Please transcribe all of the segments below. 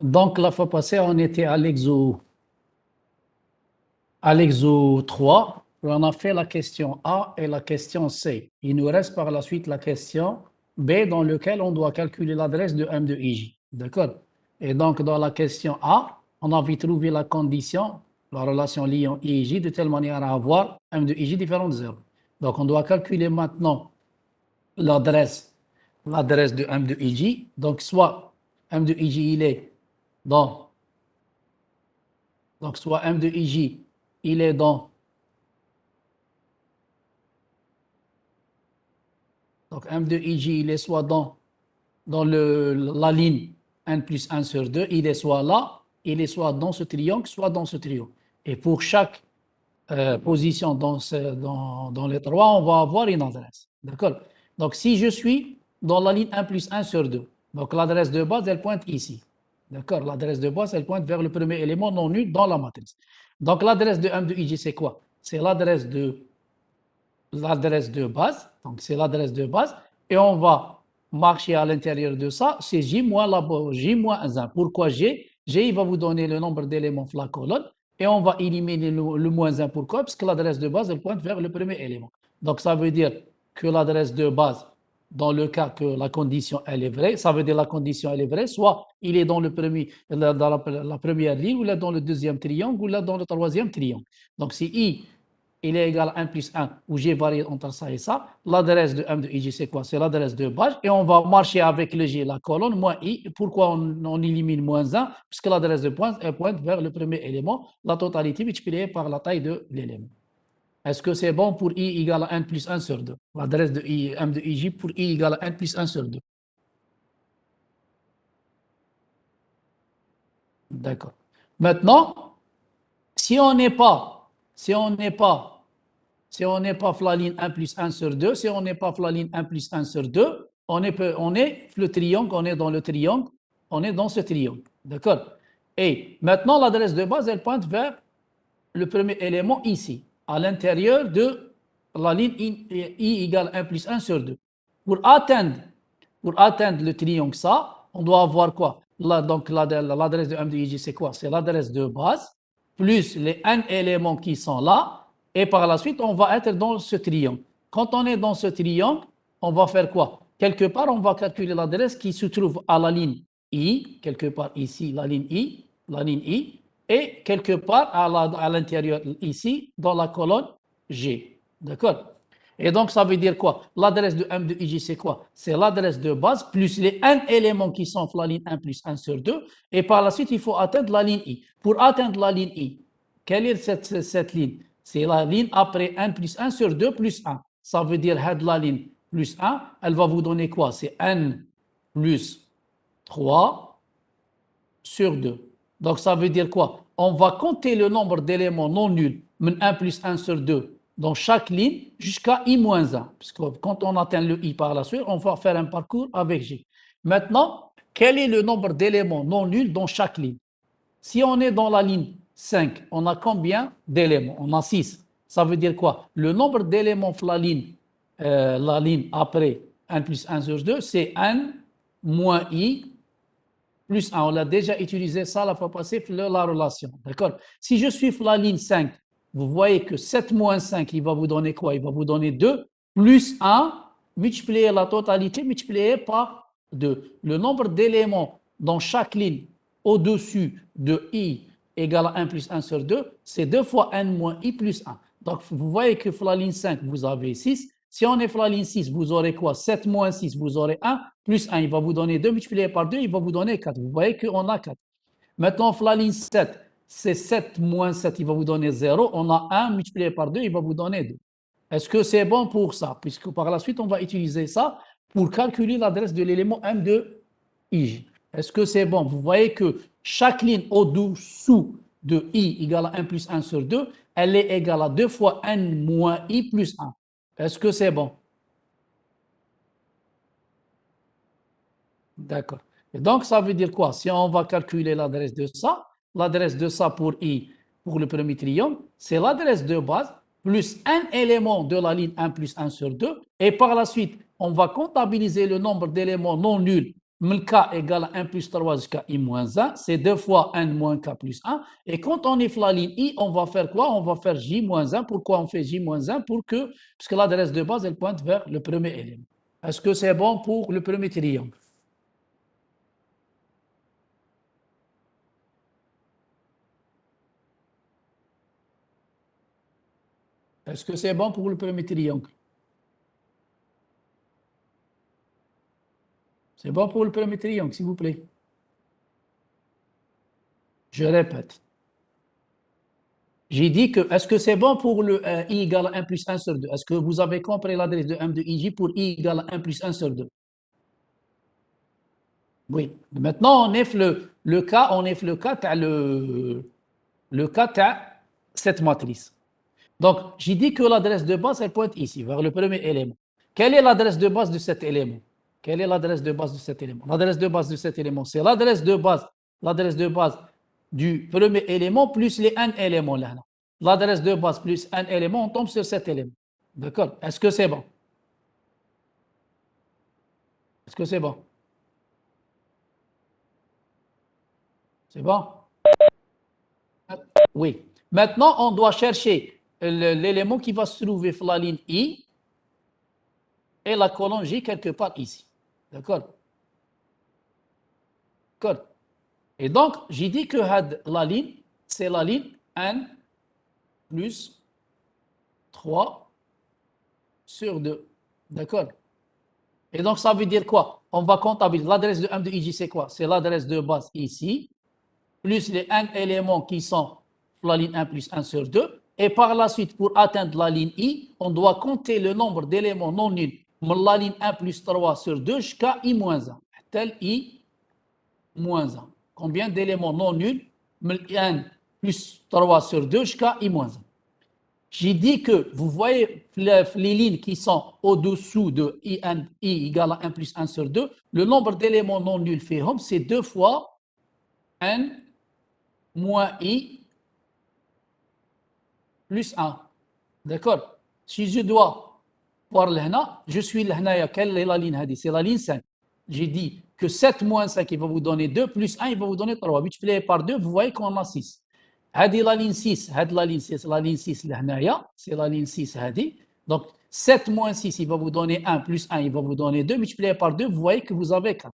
Donc, la fois passée, on était à l'exo 3. On a fait la question A et la question C. Il nous reste par la suite la question B dans laquelle on doit calculer l'adresse de M de IJ. D'accord? Et donc, dans la question A, on avait trouvé la condition, la relation liant I et J, de telle manière à avoir M de IJ différent de 0. Donc, on doit calculer maintenant l'adresse l'adresse de M de IJ. Donc, soit M de IJ, il est dans Donc, soit M de IJ, il est donc M de IJ, il est soit dans la ligne n plus 1 sur 2, il est soit là, il est soit dans ce triangle, soit dans ce triangle. Et pour chaque position dans les trois, on va avoir une adresse. D'accord? Donc, si je suis dans la ligne 1 plus 1 sur 2, donc l'adresse de base, elle pointe ici. D'accord? L'adresse de base, elle pointe vers le premier élément non nul dans la matrice. Donc, l'adresse de M de IJ, c'est quoi? C'est l'adresse de base, donc c'est l'adresse de base, et on va marcher à l'intérieur de ça, c'est J moins J moins 1. Pourquoi G? G, il va vous donner le nombre d'éléments de la colonne, et on va éliminer le moins 1. Pourquoi? Parce que l'adresse de base, elle pointe vers le premier élément. Donc ça veut dire que l'adresse de base, dans le cas que la condition elle est vraie, ça veut dire la condition elle est vraie, soit il est dans la première ligne, ou là dans le deuxième triangle, ou là dans le troisième triangle. Donc si I il est égal à 1 plus 1, où j'ai varié entre ça et ça, l'adresse de M de IJ, c'est quoi? C'est l'adresse de base, et on va marcher avec le G, la colonne, moins I. Pourquoi on élimine moins 1? Parce que l'adresse de pointe, elle pointe vers le premier élément, la totalité multipliée par la taille de l'élément. Est-ce que c'est bon pour I égale à 1 plus 1 sur 2? L'adresse de M de IJ pour I égale à 1 plus 1 sur 2. D'accord. Maintenant, si on n'est pas, si on n'est pas Si on n'est pas Flaline 1 plus 1 sur 2, si on n'est pas Flaline 1 plus 1 sur 2, on est le triangle, on est dans le triangle, on est dans ce triangle. D'accord? Et maintenant, l'adresse de base, elle pointe vers le premier élément ici, à l'intérieur de la ligne I égale 1 plus 1 sur 2. Pour atteindre le triangle ça, on doit avoir quoi? Là, donc l'adresse de M de IJ, c'est quoi? C'est l'adresse de base, plus les n éléments qui sont là, et par la suite, on va être dans ce triangle. Quand on est dans ce triangle, on va faire quoi? Quelque part, on va calculer l'adresse qui se trouve à la ligne I, quelque part ici, la ligne I, et quelque part à l'intérieur ici, dans la colonne G. D'accord? Et donc, ça veut dire quoi? L'adresse de M de IJ, c'est quoi? C'est l'adresse de base plus les n éléments qui sont la ligne 1 plus 1 sur 2. Et par la suite, il faut atteindre la ligne I. Pour atteindre la ligne I, quelle est cette ligne? C'est la ligne après 1 plus 1 sur 2 plus 1. Ça veut dire que la ligne plus 1, elle va vous donner quoi? C'est n plus 3 sur 2. Donc, ça veut dire quoi? On va compter le nombre d'éléments non nuls, 1 plus 1 sur 2, dans chaque ligne jusqu'à i moins 1. Parce que quand on atteint le i par la suite, on va faire un parcours avec G. Maintenant, quel est le nombre d'éléments non nuls dans chaque ligne? Si on est dans la ligne 5, on a combien d'éléments? On a 6. Ça veut dire quoi? Le nombre d'éléments de la ligne après 1 plus 1 sur 2, c'est n moins i plus 1. On l'a déjà utilisé ça la fois passée, la relation. D'accord? Si je suis la ligne 5, vous voyez que 7 moins 5, il va vous donner quoi? Il va vous donner 2 plus 1 multiplié la totalité multiplié par 2. Le nombre d'éléments dans chaque ligne au-dessus de i égale à 1 plus 1 sur 2, c'est 2 fois n moins i plus 1. Donc, vous voyez que pour la ligne 5, vous avez 6. Si on est sur la ligne 6, vous aurez quoi? 7 moins 6, vous aurez 1, plus 1, il va vous donner 2, multiplié par 2, il va vous donner 4. Vous voyez qu'on a 4. Maintenant, sur la ligne 7, c'est 7 moins 7, il va vous donner 0. On a 1 multiplié par 2, il va vous donner 2. Est-ce que c'est bon pour ça? Puisque par la suite, on va utiliser ça pour calculer l'adresse de l'élément M de I. Est-ce que c'est bon? Vous voyez que chaque ligne au-dessous de I égale à 1 plus 1 sur 2, elle est égale à 2 fois N moins I plus 1. Est-ce que c'est bon? D'accord. Et donc, ça veut dire quoi? Si on va calculer l'adresse de ça pour I, pour le premier triangle, c'est l'adresse de base plus un élément de la ligne 1 plus 1 sur 2. Et par la suite, on va comptabiliser le nombre d'éléments non nuls k égale à 1 plus 3 jusqu'à i moins 1, c'est 2 fois n moins k plus 1. Et quand on est la ligne i, on va faire quoi? On va faire j moins 1. Pourquoi on fait j moins 1? Puisque l'adresse de base, elle pointe vers le premier élément. Est-ce que c'est bon pour le premier triangle? Est-ce que c'est bon pour le premier triangle? C'est bon pour le premier triangle, s'il vous plaît. Je répète. J'ai dit que, est-ce que c'est bon pour le i égale à 1 plus 1 sur 2? Est-ce que vous avez compris l'adresse de m de ij pour i égale à 1 plus 1 sur 2? Oui. Maintenant, on est le cas, le cas de cette matrice. Donc, j'ai dit que l'adresse de base, elle pointe ici, vers le premier élément. Quelle est l'adresse de base de cet élément? Quelle est l'adresse de base de cet élément? L'adresse de base de cet élément, c'est l'adresse de base du premier élément plus les n éléments là. L'adresse de base plus n élément, on tombe sur cet élément. D'accord? Est-ce que c'est bon? Est-ce que c'est bon? C'est bon? Oui. Maintenant, on doit chercher l'élément qui va se trouver sur la ligne I et la colonne J quelque part ici. D'accord? D'accord. Et donc, j'ai dit que la ligne, c'est la ligne n plus 3 sur 2. D'accord? Et donc, ça veut dire quoi? On va comptabiliser. L'adresse de m de ij, c'est quoi? C'est l'adresse de base ici, plus les n éléments qui sont la ligne 1 plus 1 sur 2. Et par la suite, pour atteindre la ligne I, on doit compter le nombre d'éléments non nuls de la ligne 1 plus 3 sur 2 jusqu'à I moins 1. Tel I moins 1. Combien d'éléments non nuls de 1 plus 3 sur 2 jusqu'à I moins 1. J'ai dit que, vous voyez les lignes qui sont au-dessous de I égale à 1 plus 1 sur 2, le nombre d'éléments non nuls fait c'est 2 fois n moins I plus 1. D'accord? Si je dois voir là, je suis là, quelle est la ligne? C'est la ligne 5. J'ai dit que 7 moins 5, il va vous donner 2, plus 1, il va vous donner 3. Multiplié par 2, vous voyez qu'on a 6. هذه la ligne 6, la ligne 6, la ligne 6 لهنايا, c'est la ligne 6 هذه. Donc 7 moins 6, il va vous donner 1, plus 1, il va vous donner 2. Multiplié par 2, vous voyez que vous avez 4.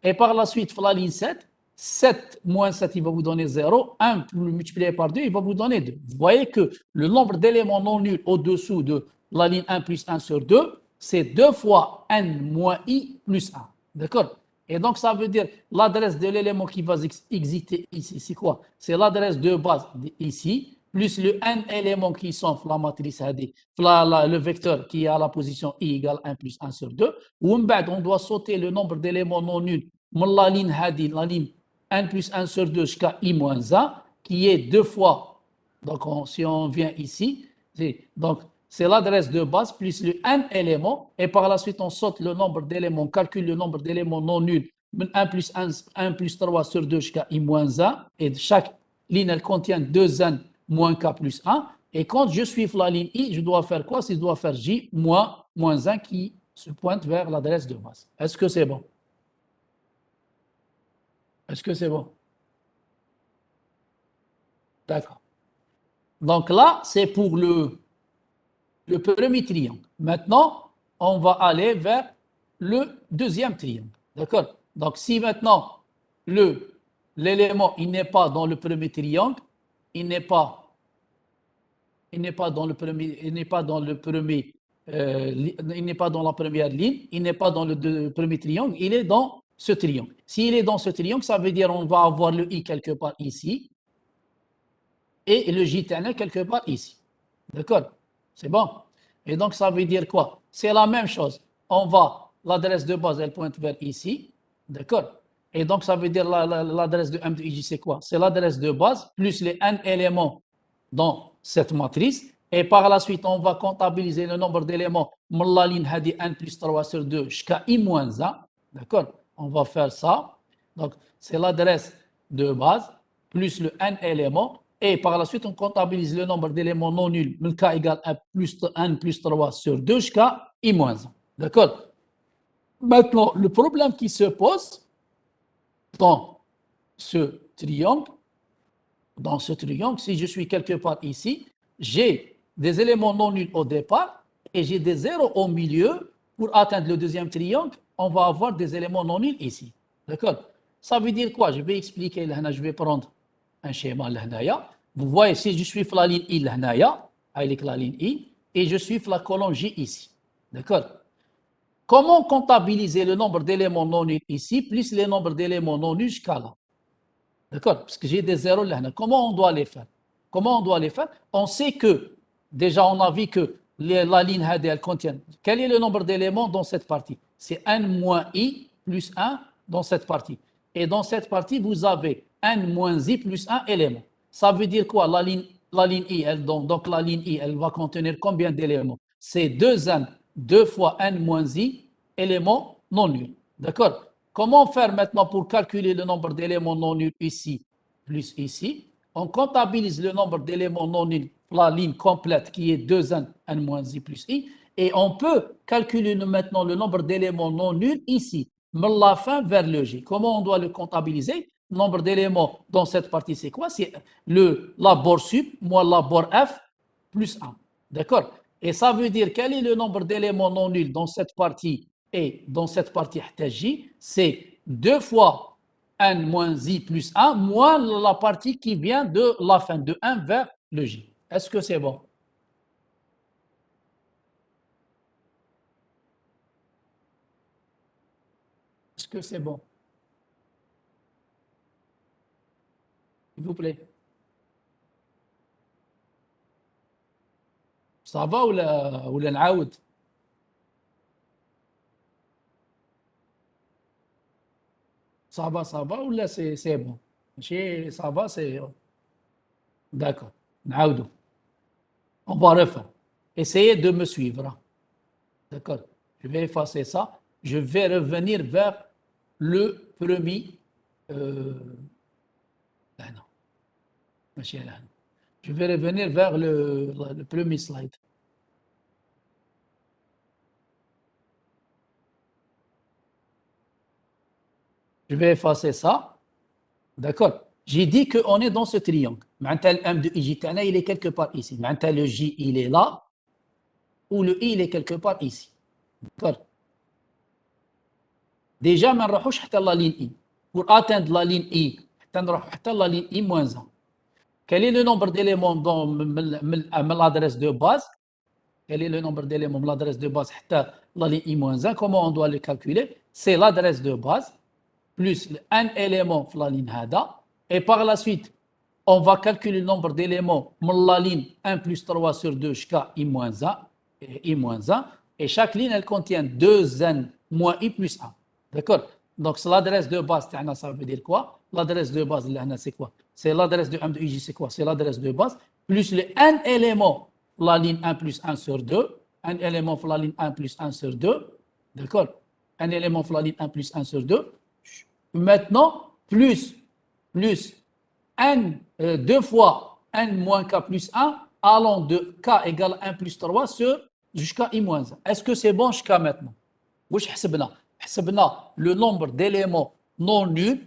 Et par la suite, la ligne 7, 7 moins 7, il va vous donner 0. 1 multiplié par 2, il va vous donner 2. Vous voyez que le nombre d'éléments non nuls au-dessous de la ligne 1 plus 1 sur 2, c'est 2 fois n moins i plus 1. D'accord? Et donc, ça veut dire l'adresse de l'élément qui va exister ici, c'est quoi? C'est l'adresse de base ici, plus le n éléments qui sont la matrice AD, le vecteur qui est à la position i égale 1 plus 1 sur 2. Ou on doit sauter le nombre d'éléments non nuls la ligne هذه, la ligne 1 plus 1 sur 2 jusqu'à i moins 1, qui est 2 fois, donc si on vient ici, donc c'est l'adresse de base plus le n éléments, et par la suite on saute le nombre d'éléments, on calcule le nombre d'éléments non nuls, 1 plus 1 plus 3 sur 2 jusqu'à i moins 1, et chaque ligne elle contient 2n moins k plus 1, et quand je suis la ligne i, je dois faire quoi? Je dois faire j moins 1 qui se pointe vers l'adresse de base. Est-ce que c'est bon? Est-ce que c'est bon? D'accord. Donc là, c'est pour le premier triangle. Maintenant, on va aller vers le deuxième triangle. D'accord? Donc si maintenant l'élément il n'est pas dans le premier triangle, il n'est pas dans le premier, il n'est pas dans le premier, il n'est pas dans la première ligne, il n'est pas dans le premier triangle, il est dans ce triangle. S'il est dans ce triangle, ça veut dire on va avoir le i quelque part ici et le j quelque part ici. D'accord? C'est bon? Et donc, ça veut dire quoi? C'est la même chose. L'adresse de base, elle pointe vers ici. D'accord? Et donc, ça veut dire l'adresse de m de ij, c'est quoi? C'est l'adresse de base plus les n éléments dans cette matrice. Et par la suite, on va comptabiliser le nombre d'éléments la ligne hadi n plus 3 sur 2 jusqu'à i moins 1. D'accord? On va faire ça. Donc, c'est l'adresse de base plus le n éléments. Et par la suite, on comptabilise le nombre d'éléments non nuls, le k égale 1 plus 3 sur 2 jusqu'à i moins 1. D'accord? Maintenant, le problème qui se pose, dans ce triangle, si je suis quelque part ici, j'ai des éléments non nuls au départ et j'ai des zéros au milieu. Pour atteindre le deuxième triangle, on va avoir des éléments non nuls ici. D'accord? Ça veut dire quoi? Je vais expliquer là, je vais prendre un schéma là. Vous voyez, si je suis la ligne I là, avec la ligne I, et je suis la colonne J ici. D'accord? Comment comptabiliser le nombre d'éléments non nuls ici, plus le nombre d'éléments non nuls jusqu'à là? D'accord? Parce que j'ai des zéros là. Comment on doit les faire? On sait que, déjà, on a vu que la ligne HD, elle contient. Quel est le nombre d'éléments dans cette partie? C'est n moins I plus 1 dans cette partie. Et dans cette partie, vous avez n moins I plus 1 élément. Ça veut dire quoi? La ligne I, donc la ligne I, elle va contenir combien d'éléments? C'est 2n, 2 fois n moins I, éléments non nuls. D'accord? Comment faire maintenant pour calculer le nombre d'éléments non nuls ici plus ici? On comptabilise le nombre d'éléments non nuls, la ligne complète qui est 2n, n moins i plus i, et on peut calculer maintenant le nombre d'éléments non nuls ici, mais la fin vers le j. Comment on doit le comptabiliser? Le nombre d'éléments dans cette partie, c'est quoi? C'est la bord sup moins la bord f plus 1. D'accord? Et ça veut dire quel est le nombre d'éléments non nuls dans cette partie et dans cette partie J, c'est 2 fois n moins i plus 1 moins la partie qui vient de la fin, de 1 vers le j. Est-ce que c'est bon? Est-ce que c'est bon? S'il vous plaît. Ça va ولا نعاود؟ Ça va ولا c'est bon؟ ماشي ça va, c'est d'accord. نعاودو. On va refaire. Essayez de me suivre. D'accord. Je vais effacer ça. Je vais revenir vers le premier. Non. Je vais revenir vers le premier slide. Je vais effacer ça. D'accord. J'ai dit qu'on est dans ce triangle. Maintenant, le M de IJ, il est quelque part ici. Maintenant, le J, il est là. Ou le I, il est quelque part ici. D'accord. Déjà, ما نروحوش حتى la ligne I. Pour atteindre la ligne I, حتى نروح حتى la ligne I moins 1. Quel est le nombre d'éléments dans l'adresse de base? Quel est le nombre d'éléments de l'adresse de base حتى la ligne I moins 1? Comment on doit le calculer? C'est l'adresse de base plus un élément de la ligne هذا. Et par la suite, on va calculer le nombre d'éléments de la ligne 1 plus 3 sur 2 jusqu'à I moins 1. I moins 1. Et chaque ligne, elle contient 2n moins I plus 1. D'accord? Donc, c'est l'adresse de base, ça veut dire quoi? L'adresse de base, c'est quoi? C'est l'adresse de M de IJ, c'est quoi? C'est l'adresse de base, plus le n élément de la ligne 1 plus 1 sur 2, un élément de la ligne 1 plus 1 sur 2, d'accord? Un élément de la ligne 1 plus 1 sur 2. Maintenant, plus n, 2 fois n moins k plus 1, allant de k égale 1 plus 3 sur jusqu'à i moins 1. Est-ce que c'est bon jusqu'à maintenant? واش حسبنا؟ حسبنا le nombre d'éléments non nuls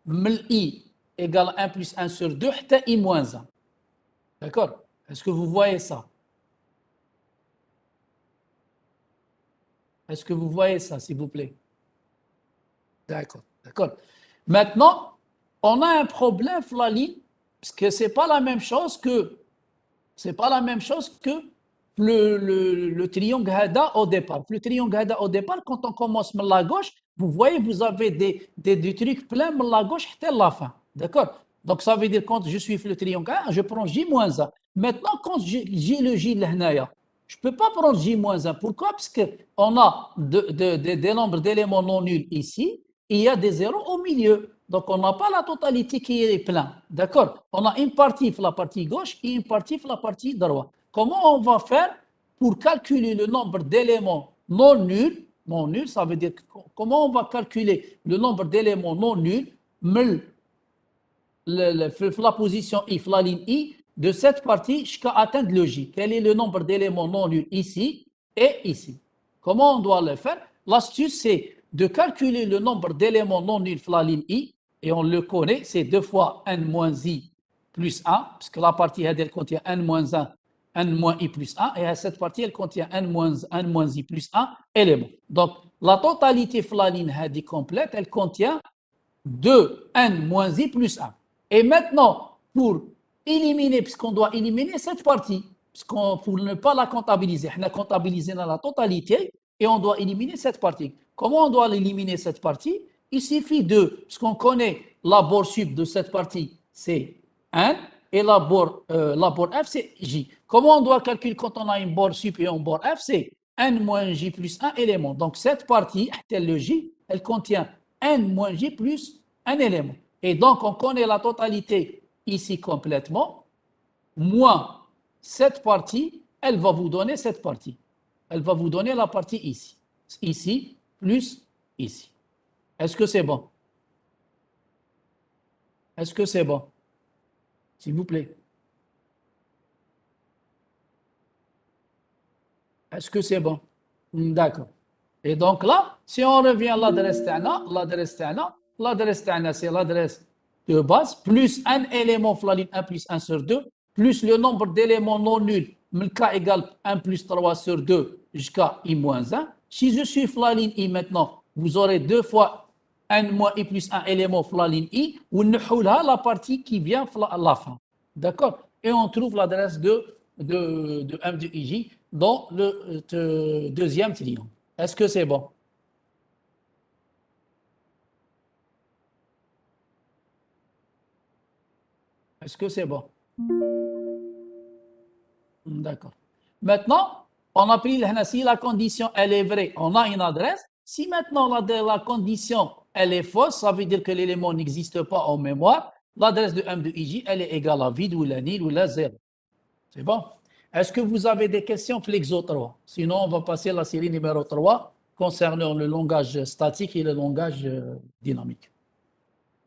من i égale 1 plus 1 sur 2 حتى i moins 1. D'accord? Est-ce que vous voyez ça? Est-ce que vous voyez ça, s'il vous plaît? D'accord, d'accord. Maintenant, on a un problème, Flali, parce que c'est pas la même chose que le triangle Hada au départ. Le triangle Hada au départ, quand on commence par la gauche, vous voyez, vous avez des trucs pleins par la gauche jusqu'à la fin. D'accord? Donc, ça veut dire quand je suis le triangle 1, je prends J-1. Maintenant, quand j'ai le J là, je ne peux pas prendre J-1. Pourquoi? Parce qu'on a des nombres d'éléments non nuls ici, et il y a des zéros au milieu. Donc, on n'a pas la totalité qui est pleine. D'accord? On a une partie pour la partie gauche et une partie pour la partie droite. Comment on va faire pour calculer le nombre d'éléments non nuls? Non nuls, ça veut dire comment on va calculer le nombre d'éléments non nuls la position I, la ligne I, de cette partie jusqu'à atteindre le J. Quel est le nombre d'éléments non nuls ici et ici? Comment on doit le faire? L'astuce, c'est de calculer le nombre d'éléments non nuls la ligne I Et on le connaît, c'est 2 fois n moins i plus 1, puisque la partie elle contient n moins 1, n moins i plus 1, et cette partie, elle contient n moins i plus 1 éléments. Donc, la totalité de la ligne complète, elle contient 2n moins i plus 1. Et maintenant, pour éliminer, puisqu'on doit éliminer cette partie, pour ne pas la comptabiliser, on a comptabilisé dans la totalité et on doit éliminer cette partie. Comment on doit éliminer cette partie? Il suffit de, puisqu'on connaît la bord sub de cette partie, c'est n, et la bord f, c'est j. Comment on doit calculer quand on a une bord sub et une bord f? C'est n moins j plus 1 élément. Donc cette partie, le j, elle contient n moins j plus un élément. Et donc, on connaît la totalité ici complètement, moins cette partie, elle va vous donner cette partie. Elle va vous donner la partie ici. Ici, plus ici. Est-ce que c'est bon? Est-ce que c'est bon? S'il vous plaît. Est-ce que c'est bon? D'accord. Et donc là, si on revient à l'adresse TANA, c'est l'adresse de base, plus un élément flaline 1 plus 1 sur 2, plus le nombre d'éléments non nuls, k égale 1 plus 3 sur 2 jusqu'à i moins 1. Si je suis flaline i maintenant, vous aurez 2 fois n moins i plus 1 élément flaline i, ou la partie qui vient à la fin. D'accord? Et on trouve l'adresse de M de IJ dans le deuxième triangle. Est-ce que c'est bon? Est-ce que c'est bon? D'accord. Maintenant, on a pris si la condition elle est vraie, on a une adresse. Si maintenant la condition elle est fausse, ça veut dire que l'élément n'existe pas en mémoire. L'adresse de M de IJ, elle est égale à vide ou la nil ou la zéro. C'est bon? Est-ce que vous avez des questions flexo 3? Sinon, on va passer à la série numéro 3 concernant le langage statique et le langage dynamique.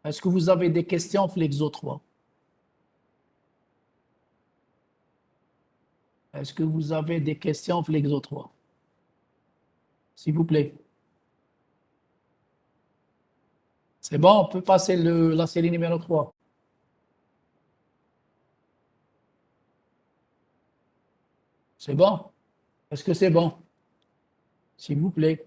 Est-ce que vous avez des questions flexo 3? Est-ce que vous avez des questions flexo 3? S'il vous plaît. C'est bon, on peut passer la série numéro 3. C'est bon? Est-ce que c'est bon? S'il vous plaît.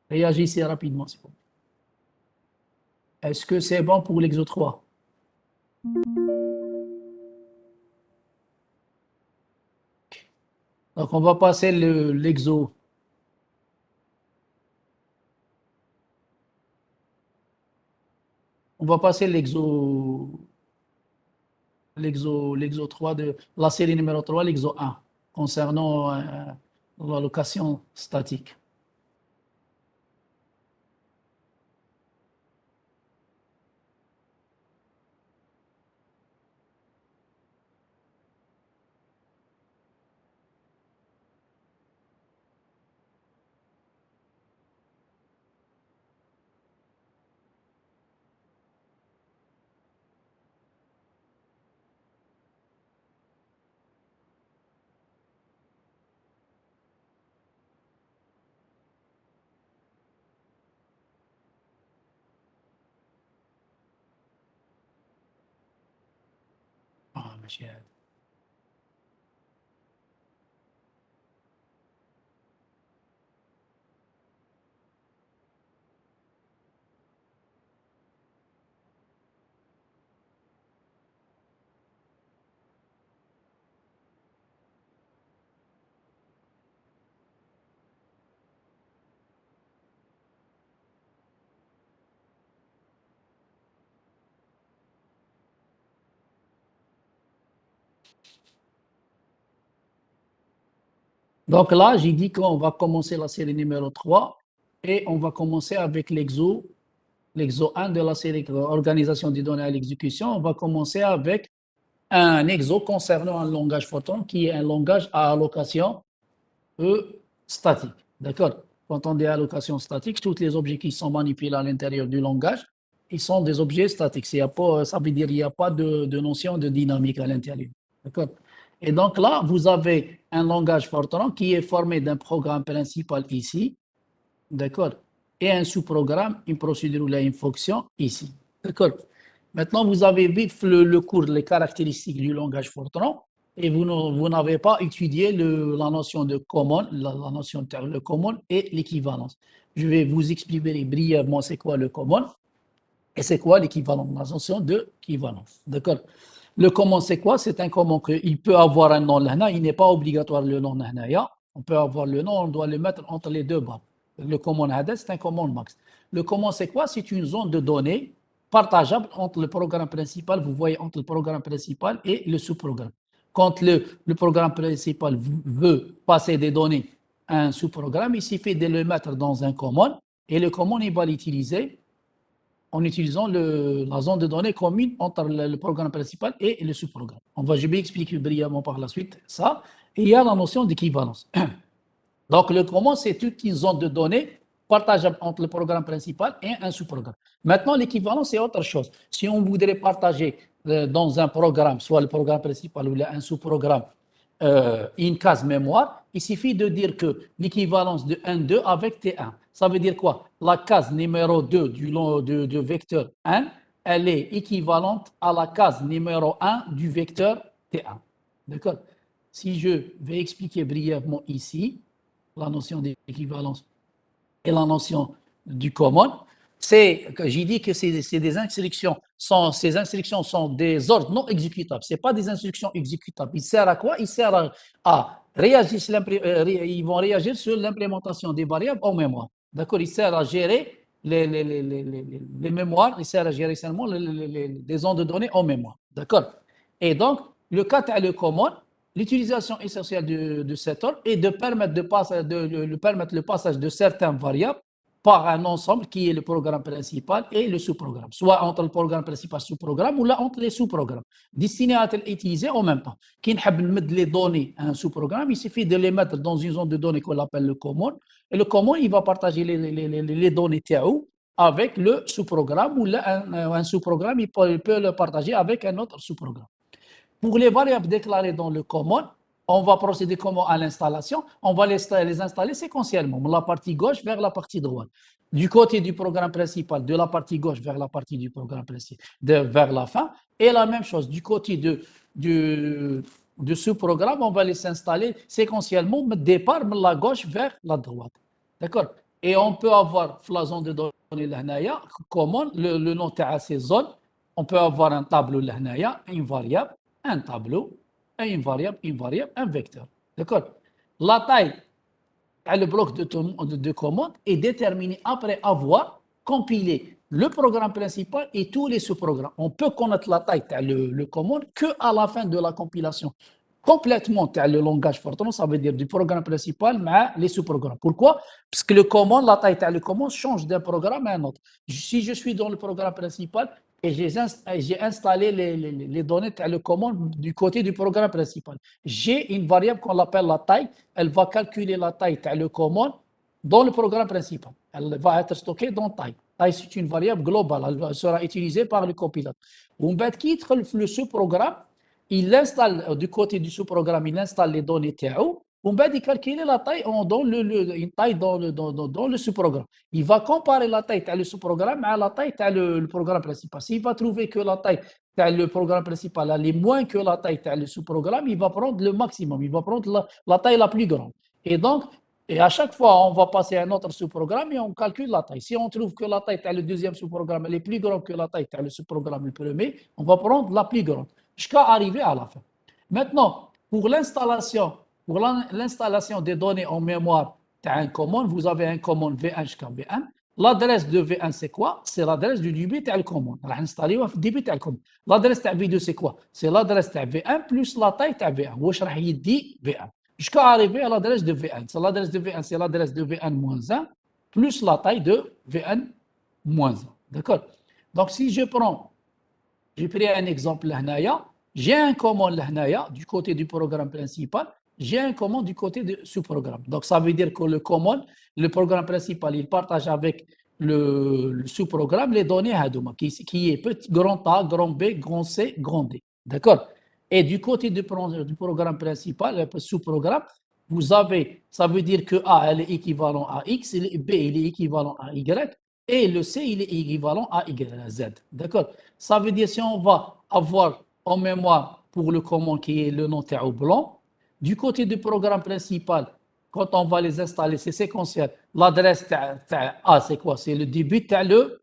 Réagissez rapidement, s'il vous plaît. Est-ce que c'est bon pour l'exo 3? Donc, on va passer l'exo. On va passer l'exo 3 de la série numéro 3, l'exo 1, concernant l'allocation statique. Ah, monsieur. Donc là, j'ai dit qu'on va commencer la série numéro 3 et on va commencer avec l'exo 1 de la série Organisation des données à l'exécution. On va commencer avec un exo concernant un langage Fortran qui est un langage à allocation statique. D'accord? Quand on dit allocation statique, tous les objets qui sont manipulés à l'intérieur du langage, ils sont des objets statiques. Ça veut dire qu'il n'y a pas de notion de dynamique à l'intérieur. D'accord? Et donc là, vous avez un langage Fortran qui est formé d'un programme principal ici. D'accord? et un sous-programme, une procédure ou une fonction ici. D'accord. Maintenant, vous avez vu le cours, les caractéristiques du langage Fortran, et vous n'avez pas étudié la notion de common, la notion de le common et l'équivalence. Je vais vous expliquer brièvement c'est quoi le common et c'est quoi l'équivalence, la notion d'équivalence. D'accord. Le common, c'est quoi? C'est un common qu'il peut avoir un nom là, il n'est pas obligatoire le nom là. On peut avoir le nom, on doit le mettre entre les deux barres. Le common hada, c'est un common max. Le common, c'est quoi? C'est une zone de données partageable entre le programme principal, vous voyez, entre le programme principal et le sous-programme. Quand le programme principal veut passer des données à un sous-programme, il suffit de le mettre dans un common et le common, il va l'utiliser en utilisant la zone de données commune entre le programme principal et le sous-programme. Je vais expliquer brièvement par la suite ça. Et il y a la notion d'équivalence. Donc, le common, c'est toute une zone de données partageable entre le programme principal et un sous-programme. Maintenant, l'équivalence, c'est autre chose. Si on voudrait partager dans un programme, soit le programme principal ou un sous-programme, une case mémoire, il suffit de dire que l'équivalence de N2 avec T1. Ça veut dire quoi? La case numéro 2 du vecteur N, elle est équivalente à la case numéro 1 du vecteur T1. D'accord? Si je vais expliquer brièvement ici la notion d'équivalence et la notion du common, c'est que j'ai dit que c'est des instructions. Ces instructions sont des ordres non exécutables. Ce pas des instructions exécutables. Il sert à quoi? Il sert à réagir ils vont réagir sur l'implémentation des variables en mémoire. D'accord? Il sert à gérer les mémoires. Il sert à gérer seulement les zones de données en mémoire. D'accord? Et donc, le cas le common, l'utilisation essentielle de cet ordre est de permettre, le passage de certaines variables par un ensemble qui est le programme principal et le sous-programme, soit entre le programme principal et le sous-programme ou là entre les sous-programmes, destinés à être utilisés en même temps. Qui veut mettre les données à un sous-programme, il suffit de les mettre dans une zone de données qu'on appelle le common, et le common, il va partager les données TAO avec le sous-programme, ou là, un sous-programme, il peut le partager avec un autre sous-programme. Pour les variables déclarées dans le common, on va procéder comment à l'installation? On va les installer séquentiellement, de la partie gauche vers la partie droite. Du côté du programme principal, de la partie gauche vers la partie du programme principal, vers la fin. Et la même chose, du côté de ce programme, on va les installer séquentiellement, de départ de la gauche vers la droite. D'accord? Et on peut avoir la zone de données, common, le nom de ces zones. On peut avoir un tableau, une variable, un tableau, une variable, un vecteur. D'accord? La taille, le bloc de commande est déterminé après avoir compilé le programme principal et tous les sous-programmes. On peut connaître la taille le commande qu'à la fin de la compilation. Complètement, le langage Fortran, ça veut dire du programme principal, mais les sous-programmes. Pourquoi? Parce que la taille le commande change d'un programme à un autre. Si je suis dans le programme principal, et j'ai installé les données le commande du côté du programme principal. J'ai une variable qu'on appelle la taille. Elle va calculer la taille le commande dans le programme principal. Elle va être stockée dans taille. Taille, c'est une variable globale. Elle sera utilisée par le compilateur. On va quitter le sous-programme. Il installe du côté du sous-programme, il installe les données TAO. On va calculer la taille une taille dans le sous-programme. Il va comparer la taille du sous-programme à la taille du programme principal. S'il va trouver que la taille du programme principal elle est moins que la taille du sous-programme, il va prendre le maximum. Il va prendre la taille la plus grande. Et donc, à chaque fois, on va passer à un autre sous-programme et on calcule la taille. Si on trouve que la taille du deuxième sous-programme est plus grande que la taille du sous-programme le premier, on va prendre la plus grande jusqu'à arriver à la fin. Maintenant, pour l'installation des données en mémoire d'un common, vous avez un common V1 jusqu'à V1. L'adresse de V1, c'est quoi? C'est l'adresse du début du common. On va installer au début du common. L'adresse de V2, c'est quoi? C'est l'adresse de V1 plus la taille de V1. Où je vais dire V1. Jusqu'à arriver à l'adresse de V1. C'est l'adresse de V1, c'est l'adresse de V1-1 plus la taille de V1-1. D'accord? Donc, si j'ai pris un exemple là, j'ai un command là, du côté du programme principal, j'ai un command du côté du sous-programme. Donc, ça veut dire que le programme principal, il partage avec le sous-programme les données Hadouma, qui est petit, grand A, grand B, grand C, grand D. D'accord? Et du côté du programme principal, le sous-programme, vous avez, ça veut dire que A, elle est équivalent à X, et B, il est équivalent à Y, et le C, il est équivalent à Y, à Z. D'accord? Ça veut dire si on va avoir en mémoire pour le command qui est le nom au blanc, du côté du programme principal, quand on va les installer, c'est séquentiel. L'adresse A, c'est quoi? C'est le début de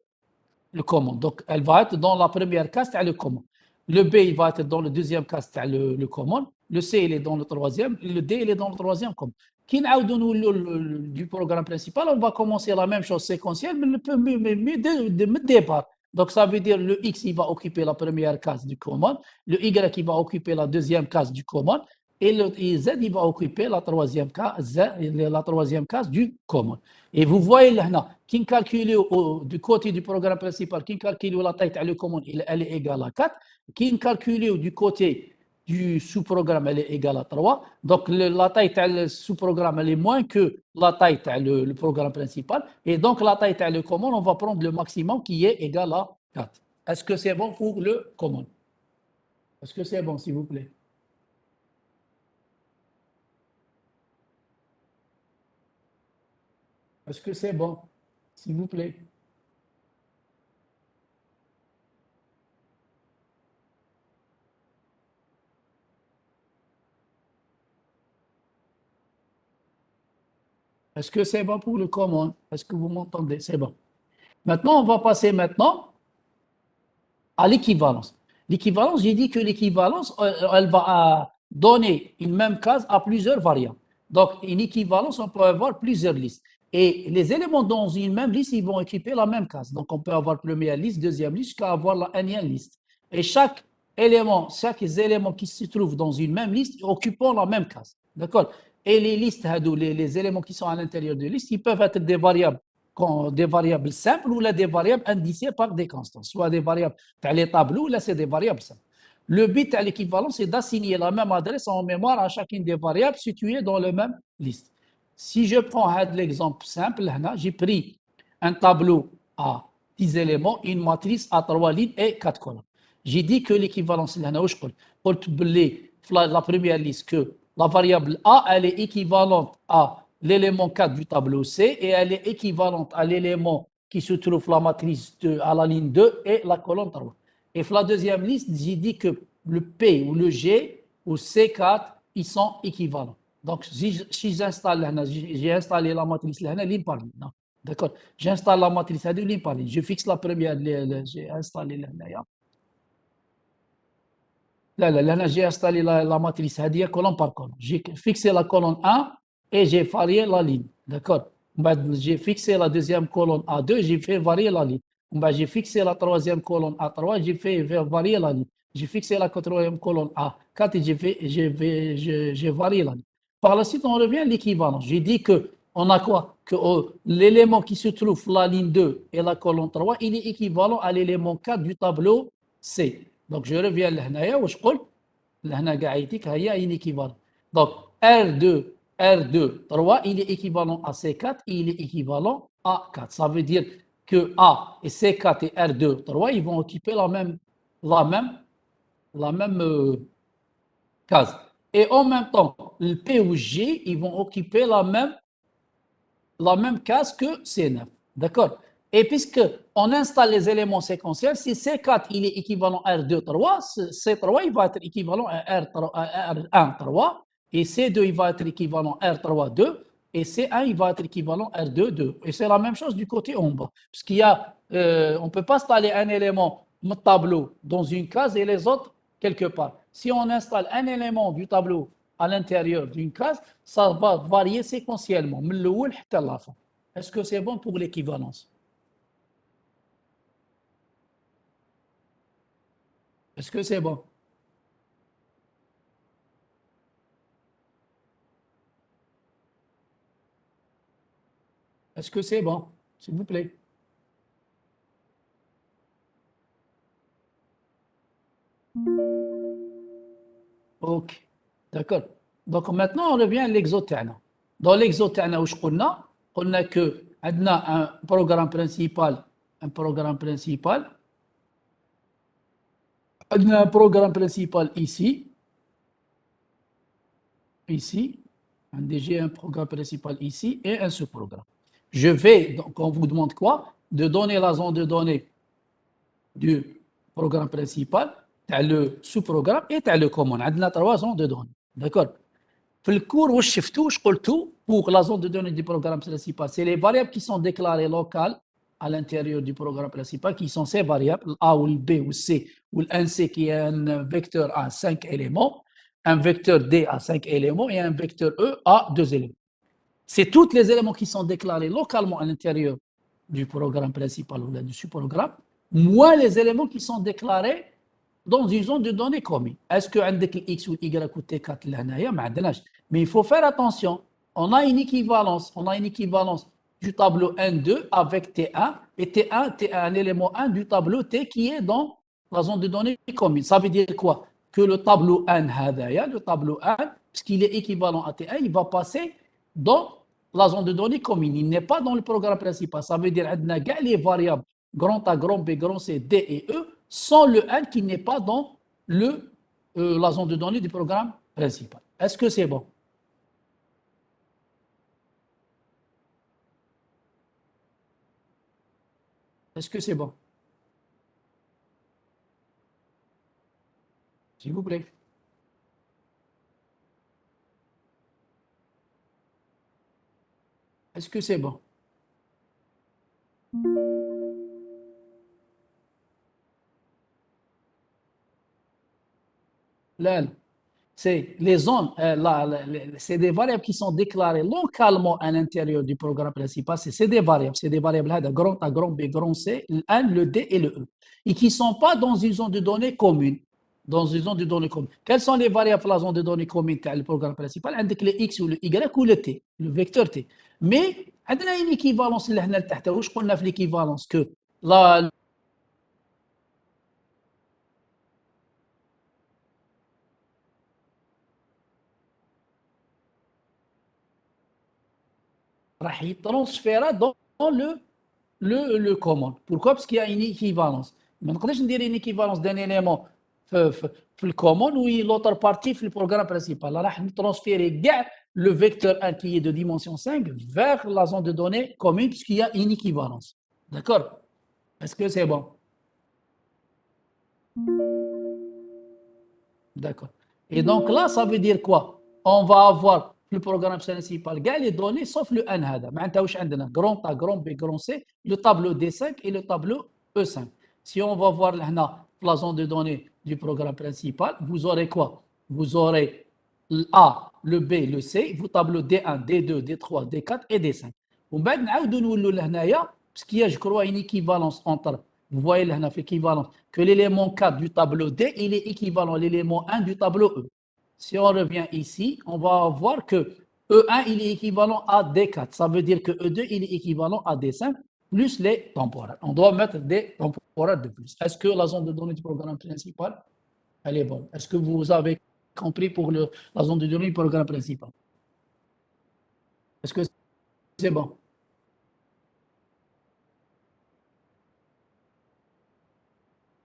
le commande. Donc, elle va être dans la première case, c'est le commande. Le B, il va être dans le deuxième case, c'est le commande. Le C, il est dans le troisième. Le D, il est dans le troisième commande. Qui du programme principal, on va commencer la même chose séquentielle, mais de départ. Donc, ça veut dire le X, il va occuper la première case du commande. Le Y, il va occuper la deuxième case du commande. Et le Z, il va occuper la troisième case du commande. Et vous voyez là, qui calcule du côté du programme principal, qui calcule la taille de le commande, elle est égale à 4. Qui calcule du côté du sous-programme, elle est égale à 3. Donc, la taille du sous-programme, elle est moins que la taille du programme principal. Et donc, la taille de le commande, on va prendre le maximum qui est égal à 4. Est-ce que c'est bon pour le commande? Est-ce que c'est bon, s'il vous plaît? Est-ce que c'est bon, s'il vous plaît? Est-ce que c'est bon pour le commande? Est-ce que vous m'entendez? C'est bon. Maintenant, on va passer maintenant à l'équivalence. L'équivalence, j'ai dit que l'équivalence, elle va donner une même case à plusieurs variables. Donc, une équivalence, on peut avoir plusieurs listes. Et les éléments dans une même liste, ils vont occuper la même case. Donc, on peut avoir première liste, deuxième liste, jusqu'à avoir la énième liste. Et chaque élément qui se trouve dans une même liste occupant la même case. D'accord? Et les listes, les éléments qui sont à l'intérieur de la liste, ils peuvent être des variables simples ou des variables indicées par des constantes, soit des variables dans les tableaux, là c'est des variables simples. Le but à l'équivalence, c'est d'assigner la même adresse en mémoire à chacune des variables situées dans la même liste. Si je prends l'exemple simple, j'ai pris un tableau à 10 éléments, une matrice à 3 lignes et 4 colonnes. J'ai dit que l'équivalence, la première liste, que la variable A, elle est équivalente à l'élément 4 du tableau C et elle est équivalente à l'élément qui se trouve la matrice à la ligne 2 et la colonne 3. Et pour la deuxième liste, j'ai dit que le P ou le G ou C4, ils sont équivalents. Donc, si j'installe, j'ai installé la matrice ligne par ligne. D'accord. J'installe la matrice ligne par ligne. Je fixe la première, j'ai installé là. Là, j'ai installé la matrice هذه colonne par colonne. J'ai fixé la colonne 1 et j'ai varié la ligne. D'accord? J'ai fixé la deuxième colonne à 2, j'ai fait varier la ligne. J'ai fixé la troisième colonne à 3, j'ai fait varier la ligne. J'ai fixé la quatrième colonne à 4 et j'ai varié la ligne. Par la suite, on revient à l'équivalence. J'ai dit que on a quoi? Que l'élément qui se trouve la ligne 2 et la colonne 3, il est équivalent à l'élément 4 du tableau C. Donc, je reviens لهنايا واش قلت لهنا كاع يديك هي une équivalent. Donc, R2, 3, il est équivalent à C4, il est équivalent à 4. Ça veut dire que A et C4 et R2, 3, ils vont occuper la même, la même case. Et en même temps, le P ou G, ils vont occuper la même case que C9. D'accord? Et puisque on installe les éléments séquentiels, si C4 il est équivalent à R2, 3, C3 il va être équivalent à R1, 3, et C2 il va être équivalent à R3, 2, et C1 il va être équivalent à R2, 2. Et c'est la même chose du côté en bas. Parce on ne peut pas installer un élément tableau dans une case et les autres quelque part. Si on installe un élément du tableau à l'intérieur d'une case, ça va varier séquentiellement. Est-ce que c'est bon pour l'équivalence? Est-ce que c'est bon? Est-ce que c'est bon? S'il vous plaît. Ok. D'accord. Donc maintenant, on revient à l'exoterne. Dans l'exoterne, où on a que on a un programme principal, on a un programme principal ici, ici, J'ai un programme principal ici et un sous-programme. Je vais, donc on vous demande quoi? De donner la zone de données du programme principal, tu as le sous-programme et tu as le common. On a trois zones de données. D'accord? في الكور واش شفتوا واش قلتوا pour la zone de données du programme principal, c'est les variables qui sont déclarées locales à l'intérieur du programme principal, qui sont ces variables, le A ou le B ou le C ou le 1C qui est un vecteur à 5 éléments, un vecteur D à 5 éléments et un vecteur E à 2 éléments. C'est tous les éléments qui sont déclarés localement à l'intérieur du programme principal ou du sous-programme, moins les éléments qui sont déclarés dans une zone de données commune. Est-ce que عندك X ou Y ou T4 لهنايا ما عندناش. Mais il faut faire attention. On a une équivalence du tableau N2 avec T1 et T1, T1 un élément 1 du tableau T qui est dans la zone de données commune. Ça veut dire quoi? Que le tableau N le tableau N, puisqu'il est équivalent à T1, il va passer dans la zone de données commune. Il n'est pas dans le programme principal. Ça veut dire que les variables grand A, grand B, grand C, D et E sans le N qui n'est pas dans la zone de données du programme principal. Est-ce que c'est bon? Est-ce que c'est bon? S'il vous plaît. Est-ce que c'est bon? Là, c'est les zones, c'est des variables qui sont déclarées localement à l'intérieur du programme principal. C'est des variables là, de grand A, grand B, grand C, le N, le D et le E. Et qui ne sont pas dans une zone de données commune. Dans une zone de données commune. Quelles sont les variables de la zone de données commune du programme principal? Avec le X ou le Y ou le T, le vecteur T. Mais, on a une équivalence là, je qu'on a l'équivalence que la, راح يترانسفيرا dans le common. Pourquoi? Parce qu'il y a une équivalence. ما نقدرش ندير une équivalence d'un élément في الكومون و l'autre partie في le programme principal. راح نترانسفيري كاع le vecteur 1 qui est de dimension 5 vers la zone de données commune puisqu'il y a une équivalence. D'accord? Est-ce que c'est bon? D'accord. Et donc là, ça veut dire quoi? On va avoir le programme principal, les données, sauf le N هذا. معناتها واش عندنا grand A, grand B, grand C, le tableau D5 et le tableau E5. Si on va voir là, la zone de données du programme principal, vous aurez quoi? Vous aurez le A, le B, le C, vous tableau D1, D2, D3, D4 et D5. ومن بعد نعاودوا نولوا لهنايا parce qu'il y a, je crois, une équivalence entre, vous voyez là, l'équivalence, que l'élément 4 du tableau D, il est équivalent à l'élément 1 du tableau E. Si on revient ici, on va voir que E1, il est équivalent à D4. Ça veut dire que E2, il est équivalent à D5, plus les temporels. On doit mettre des temporels de plus. Est-ce que la zone de données du programme principal, elle est bonne? Est-ce que vous avez compris pour la zone de données du programme principal? Est-ce que c'est bon?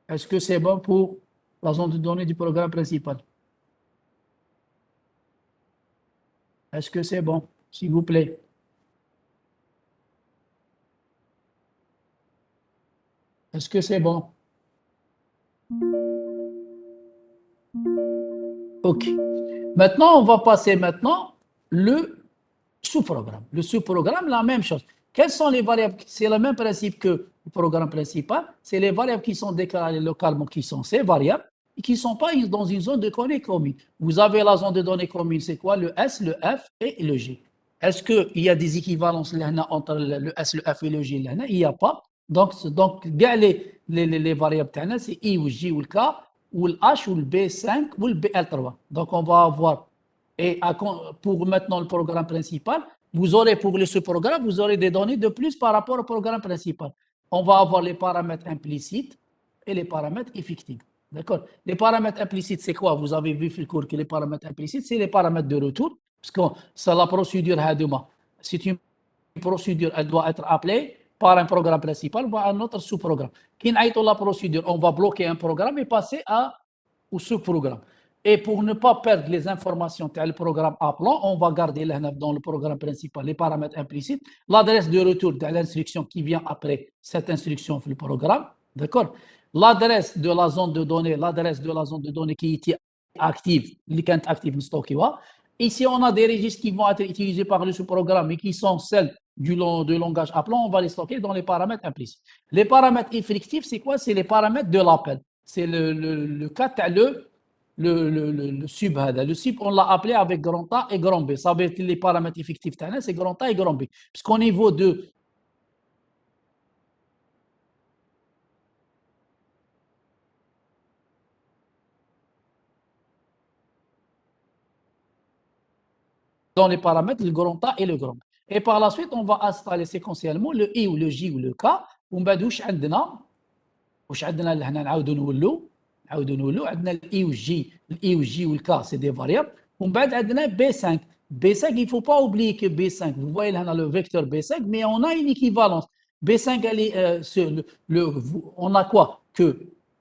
Est-ce que c'est bon pour la zone de données du programme principal? Est-ce que c'est bon, s'il vous plaît? Est-ce que c'est bon? OK. Maintenant, on va passer maintenant le sous-programme. Le sous-programme, la même chose. Quelles sont les variables? C'est le même principe que le programme principal. C'est les variables qui sont déclarées localement, qui sont ces variables, et qui ne sont pas dans une zone de données commune. Vous avez la zone de données commune, c'est quoi? Le S, le F et le G. Est-ce qu'il y a des équivalences entre le S, le F et le G? Il n'y a pas. Donc les variables, c'est I ou le J ou le K, ou le H ou le B5 ou le BL3. Donc on va avoir, et pour maintenant le programme principal, vous aurez pour ce programme, vous aurez des données de plus par rapport au programme principal. On va avoir les paramètres implicites et les paramètres effectifs. D'accord? Les paramètres implicites, c'est quoi? Vous avez vu le cours que les paramètres implicites, c'est les paramètres de retour, parce que c'est la procédure Haduma. C'est une procédure, elle doit être appelée par un programme principal ou un autre sous-programme. Qui n'a la procédure, on va bloquer un programme et passer au sous-programme. Et pour ne pas perdre les informations tel le programme appelant, on va garder dans le programme principal les paramètres implicites, l'adresse de retour de l'instruction qui vient après cette instruction le programme, d'accord? L'adresse de la zone de données, qui est active, qui est active, Ici, on a des registres qui vont être utilisés par le sous-programme et qui sont celles du langage appelant, on va les stocker dans les paramètres implicites. Les paramètres effectifs, c'est quoi? C'est les paramètres de l'appel. C'est le cas, le sub. Le sub, on l'a appelé avec grand A et grand B. Ça veut dire que les paramètres effectifs, c'est grand A et grand B. Puisqu'au niveau de dans les paramètres, le grand A et le grand B. Et par la suite, on va installer séquentiellement le I ou le J ou le K. ومن بعد واش عندنا لهنا نعاودوا نولوا عندنا الاي والجي والكا سي دي فاريابل ومن بعد عندنا بي 5 il faut pas oublier que B5 vous voyez là le vecteur B5 mais on a une équivalence B5 elle est, on a quoi que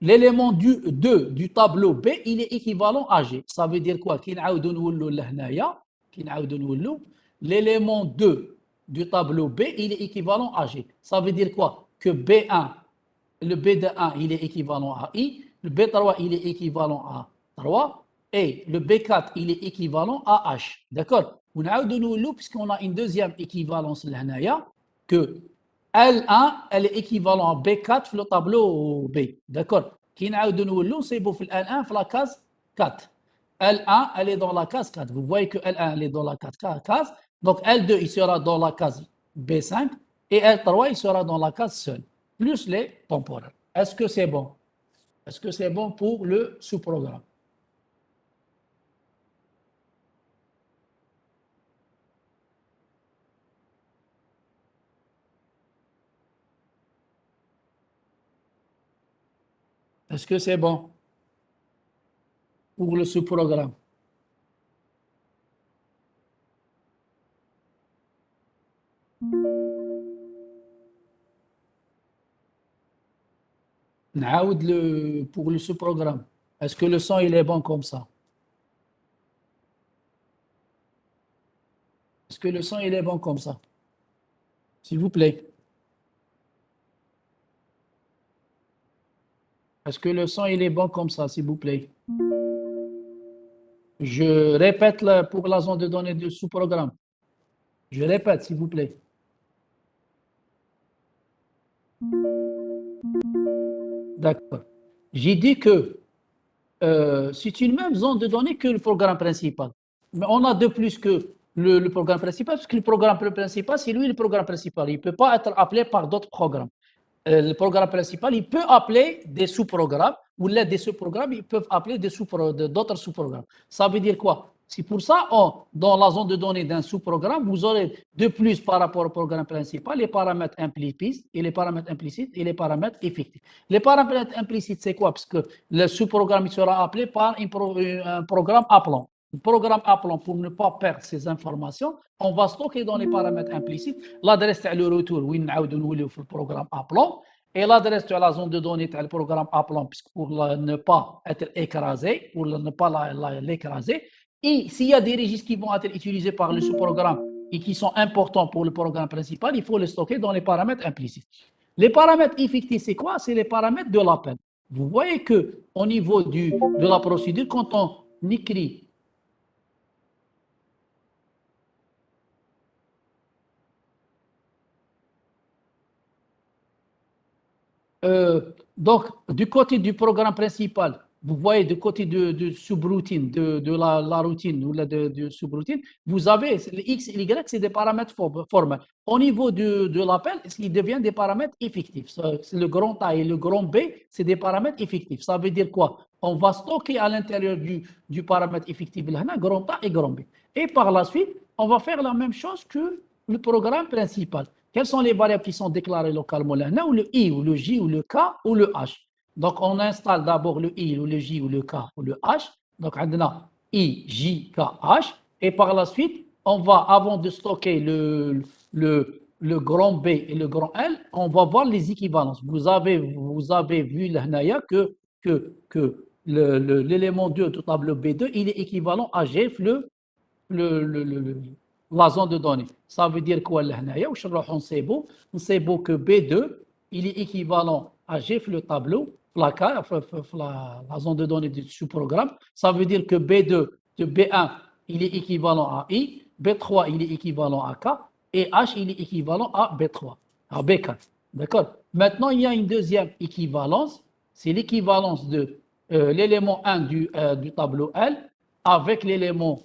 l'élément du 2 du tableau B il est équivalent à G ça veut dire quoi l'élément 2 du tableau B il est équivalent à G ça veut dire quoi que B1 le B de 1, il est équivalent à I, le B3, il est équivalent à 3, et le B4, il est équivalent à H. D'accord? Puisqu'on a une deuxième équivalence là, que L1, elle est équivalent à B4 sur le tableau B. D'accord? C'est beau, L1 sur la case 4. L1, elle est dans la case 4. Vous voyez que L1, elle est dans la case. Donc L2, il sera dans la case B5 et L3, il sera dans la case seule. Plus les temporels. Est-ce que c'est bon? Est-ce que c'est bon pour le sous-programme? Est-ce que c'est bon pour le sous-programme? Pour le sous-programme. Est-ce que le son il est bon comme ça? Est-ce que le son il est bon comme ça? S'il vous plaît. Est-ce que le son il est bon comme ça, s'il vous plaît? Je répète pour la zone de données de sous-programme. Je répète, s'il vous plaît. D'accord. J'ai dit que c'est une même zone de données que le programme principal. Mais on a de plus que le programme principal, parce que le programme principal, c'est lui le programme principal. Il ne peut pas être appelé par d'autres programmes. Le programme principal, il peut appeler des sous-programmes, ou l'aide des sous-programmes, ils peuvent appeler d'autres sous-programmes. Ça veut dire quoi? C'est pour ça, dans la zone de données d'un sous-programme, vous aurez de plus par rapport au programme principal les paramètres implicites et les paramètres effectifs. Les paramètres implicites, c'est quoi? Parce que le sous-programme sera appelé par un programme appelant. Le programme appelant, pour ne pas perdre ces informations, on va stocker dans les paramètres implicites l'adresse de le retour, le programme appelant, et l'adresse de la zone de données du programme appelant, pour ne pas être écrasé, pour ne pas l'écraser. Et s'il y a des registres qui vont être utilisés par le sous-programme et qui sont importants pour le programme principal, il faut les stocker dans les paramètres implicites. Les paramètres effectifs, c'est quoi? C'est les paramètres de l'appel. Vous voyez qu'au niveau de la procédure, quand on écrit donc, du côté du programme principal, vous voyez du côté de subroutine, de la routine ou de subroutine, vous avez les X et Y, c'est des paramètres formels. Au niveau de l'appel, il devient des paramètres effectifs. Le grand A et le grand B, c'est des paramètres effectifs. Ça veut dire quoi? On va stocker à l'intérieur du paramètre effectif, grand A et grand B. Et par la suite, on va faire la même chose que le programme principal. Quelles sont les variables qui sont déclarées localement là? Ou le I, ou le J, ou le K, ou le H. Donc, on installe d'abord le I, ou le J, ou le K, ou le H. Donc, on a I, J, K, H. Et par la suite, on va, avant de stocker le grand B et le grand L, on va voir les équivalences. Vous avez vu là que l'élément 2 du tableau B2, il est équivalent à GF, la zone de données. Ça veut dire quoi là هنايا واش نروحوا نصيبوا que B2 il est équivalent à GF le tableau la zone de données du sous-programme. Ça veut dire que B2 de B1 il est équivalent à I, B3 il est équivalent à K et H il est équivalent à B3, à B4. D'accord? Maintenant, il y a une deuxième équivalence, c'est l'équivalence de l'élément 1 du tableau L avec l'élément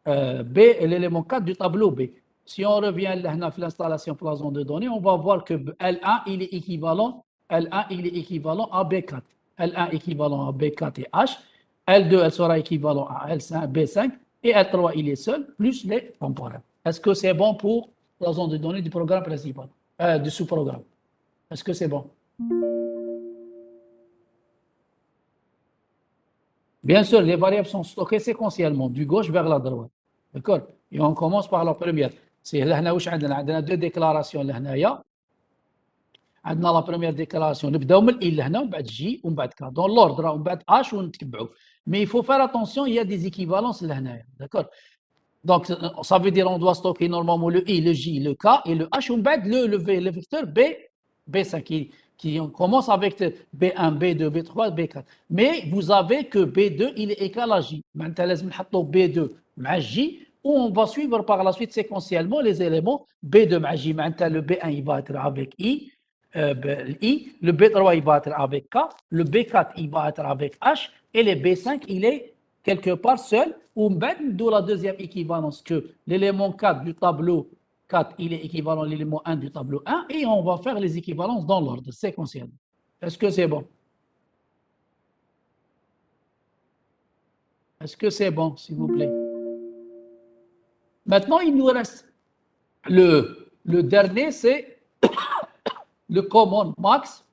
B et l'élément 4 du tableau B. Si on revient à l'installation pour la zone de données, on va voir que L1 il est équivalent à B4. L1 équivalent à B4 et H. L2 elle sera équivalent à L5, B5 et L3 il est seul plus les temporaires. Est-ce que c'est bon pour la zone de données du programme principal, du sous-programme? Est-ce que c'est bon? Bien sûr, les variables sont stockées séquentiellement, du gauche vers la droite. D'accord? Et on commence par la première. C'est là, on a deux déclarations. On a la première déclaration. نبداو من ال هنا ومن بعد J ومن بعد K. Dans l'ordre ومن بعد H ونتبعوا. Mais il faut faire attention, il y a des équivalences لهنايا. D'accord? Donc, ça veut dire qu'on doit stocker normalement le I, le J, le K et le H, ou le vecteur B, B5, qui on commence avec B1, B2, B3, B4. Mais vous avez que B2, il est égal à J. Maintenant, لازم نحطوا B2 مع J, où on va suivre par la suite séquentiellement les éléments B2 مع J. Maintenant, le B1, il va être avec I, le B3, il va être avec K, le B4, il va être avec H, et le B5, il est quelque part seul, ou même d'où la deuxième équivalence que l'élément 4 du tableau 4, il est équivalent à l'élément 1 du tableau 1, et on va faire les équivalences dans l'ordre séquentiel. Est-ce que c'est bon? Est-ce que c'est bon, s'il vous plaît? Maintenant, il nous reste le dernier, c'est le common max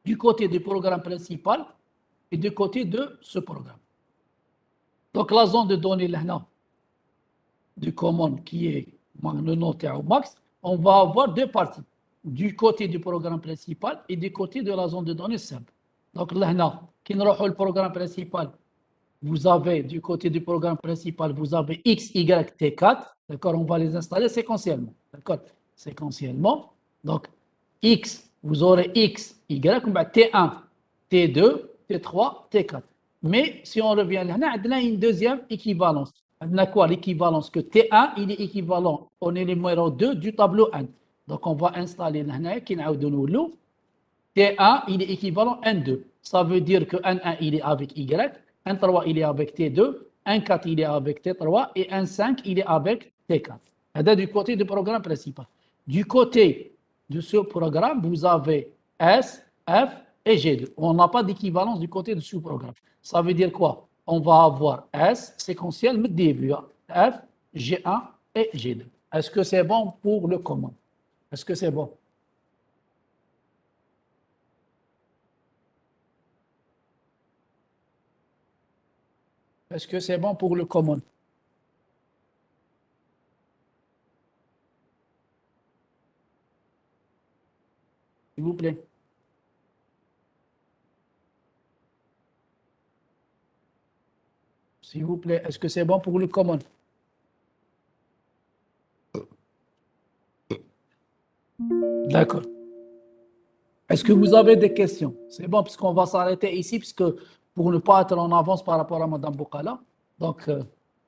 du côté du programme principal et du côté de ce programme. Donc, la zone de données là, du common qui est le nom au max, on va avoir deux parties, du côté du programme principal et du côté de la zone de données simple. Donc là, qui nous le programme principal, vous avez du côté du programme principal, vous avez X, Y, T4, d'accord, on va les installer séquentiellement, d'accord, séquentiellement. Donc X, vous aurez X, Y, T1, T2, T3, T4. Mais si on revient là, on a une deuxième équivalence. On a quoi? L'équivalence que T1, il est équivalent au numéro 2 du tableau 1. Donc on va installer là, qui T1, il est équivalent à N2. Ça veut dire que N1, il est avec Y, N3, il est avec T2, N4, il est avec T3 et N5, il est avec T4. C'est du côté du programme principal. Du côté de ce programme, vous avez S, F et G2. On n'a pas d'équivalence du côté de ce programme. Ça veut dire quoi? On va avoir S séquentiel, F, G1 et G2. Est-ce que c'est bon pour le commun? Est-ce que c'est bon? Est-ce que c'est bon pour le common? S'il vous plaît. S'il vous plaît, est-ce que c'est bon pour le common? D'accord. Est-ce que vous avez des questions? C'est bon, puisqu'on va s'arrêter ici, puisque pour ne pas être en avance par rapport à Mme Boukala. Donc,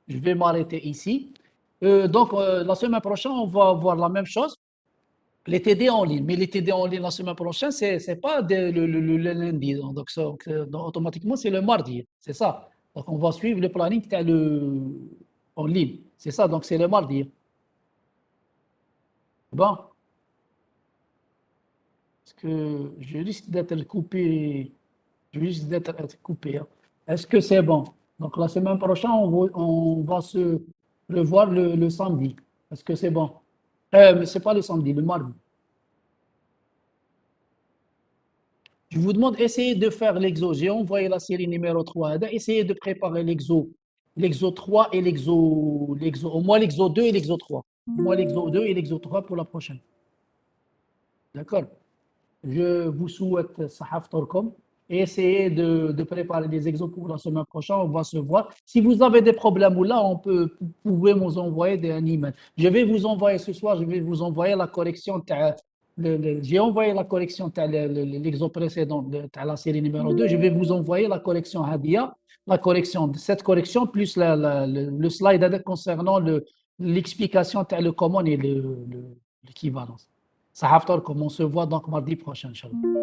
je vais m'arrêter ici. Donc, la semaine prochaine, on va voir la même chose. Les TD en ligne. Mais les TD en ligne la semaine prochaine, ce n'est pas le lundi. Donc, automatiquement, c'est le mardi. C'est ça. Donc, on va suivre le planning en ligne. C'est ça. Donc, c'est le mardi. Bon. Parce que je risque d'être coupé. Je risque d'être coupé. Hein. Est-ce que c'est bon? Donc, la semaine prochaine, on va se revoir le samedi. Est-ce que c'est bon? Mais ce n'est pas le samedi, le mardi. Je vous demande, essayez de faire l'exo. J'ai envoyé la série numéro 3. Essayez de préparer l'exo 3 et au moins l'exo 2 et l'exo 3. Au moins l'exo 2 et l'exo 3 pour la prochaine. D'accord? Je vous souhaite Sahaf Torkom et essayez de préparer des exos pour la semaine prochaine. On va se voir. Si vous avez des problèmes ou là, vous pouvez nous envoyer un email. Je vais vous envoyer ce soir, je vais vous envoyer la correction. J'ai envoyé la correction de l'exo précédent de la série numéro 2. Je vais vous envoyer la correction Hadia, la correction, cette correction plus le slide concernant l'explication de le common et l'équivalence. Ça va, on se voit donc mardi prochain, Inch'Allah.